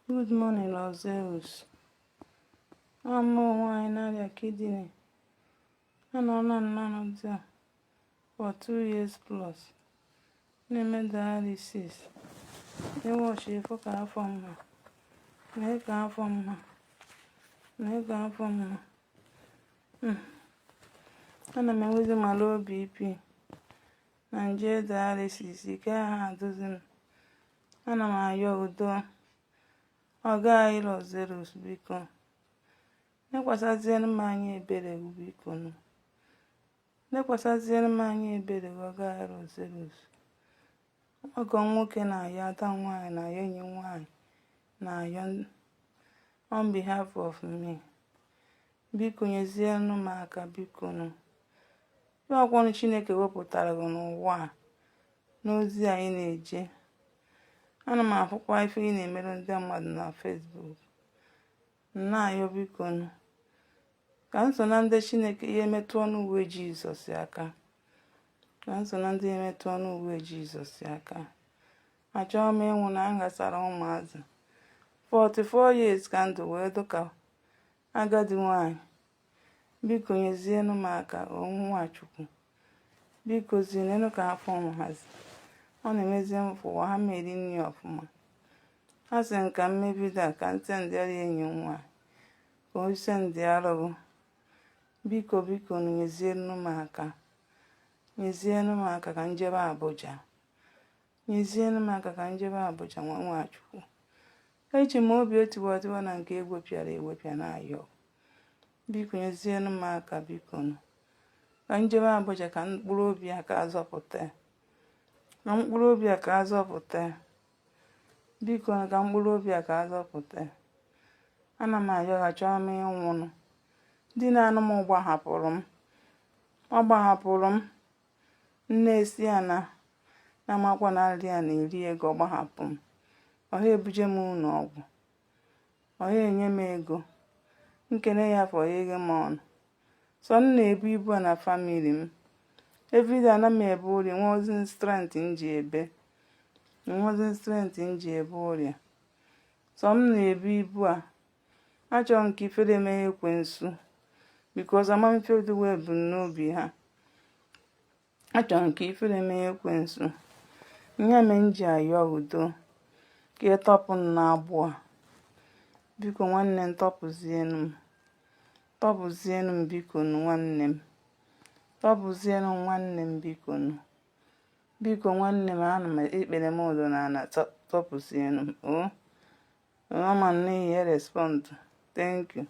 Good morning, Zeus. I'm na-arịa kidney. Anọla n'ọnọdụ for 2 years plus. Na-eme dialysis. Na-ewachi ifo ka afọ mma. Na-eke afọ mma. Na-eke afọ mma. Ana m enwezi ma low BP. Na nje dialysis ike ha aduzi m. Ana m ayọ udo. Ọ gaghị Zeus biko. Nekwasaziere m anyị ebere biko nụ. Nekwasaziere m anyị ebere ọ gaghị Zeus. Ọgọ nwoke na-ayọ ada nwaanyị na-ayọ enyi nwaanyị na-ayọ on behalf of me. Biko nyezienụ m aka biko nụ. Ihe ọkwọnụ Chineke wepụtara gị n'ụwa a n'ozi anyị na-eje. Ana m afụkwa ife ị na-emerụ ndị mmadụ na Facebook. Na-ayọ biko nụ. Ka m so na ndị Chineke ihe metụ ọnụ uwe Jizọs aka. Ka m so na ndị emetụ ọnụ uwe Jizọs aka. Achọghị m ịnwụ na nghasara ụmụazị. 44 years ka ndụ wee dụka agadi nwanyị. Biko nyezienụ m aka Nwachukwu. Biko zinenụ ka afọ m hazi. Ọ na-emezi m fụwa ha meri nri ọfụma. Ha sị nka mmebido a ka ntị ndị ọrụ enyi nwa ka o se ndị arụrụ. Biko biko nyezienụ m aka. Nyezienụ m aka ka njebe Abuja. Nyezienụ m aka ka njebe Abuja Nwachukwu. Eji m obi otiwatiwa na nke ewepịara na-ayọ. Biko nyezienụ m aka biko nụ. Ka njebe Abuja ka mkpụrụ obi a ka azọpụta. Ka mkpụrụ obi a ka azọpụta. Biko ka mkpụrụ obi a ka azọpụta. Ana m ayọ achọghị m ịnwụnụ. Ndị na-anụ m gbahapụrụ m. Ọ gbahapụrụ m. Nne esi ana na makwa na nri a na-eri ego gbahapụ m. Ọ ha ebuje m ụlọ ọgwụ. Ọ ha enye m ego. Nkene ya fọ ya ego m ọnụ. So m na-ebu ibu a na family m. Everyday ana m ebe ọrịa nweozi strength m ji ebe. Nweozi strength m ji ebe ọrịa. So m na-ebu ibu a. Achọrọ m ka ifere mee ekwensu. Because amamife dị wee bụ n'obi ha. Achọrọ m ka ifere mee ekwensu. Nye m nji ayọ udo. Ka ịtọpụ m na-abụ a. Biko nwanne m tọpụzienụ m. Tọpụzienụ m biko nụ nwanne m. Tọpụzienụ m nwanne m biko nụ. Biko nwanne m ana m ekpere m udo na ana tọpụzienụ m. Ọ ma nne ya respond. Thank you.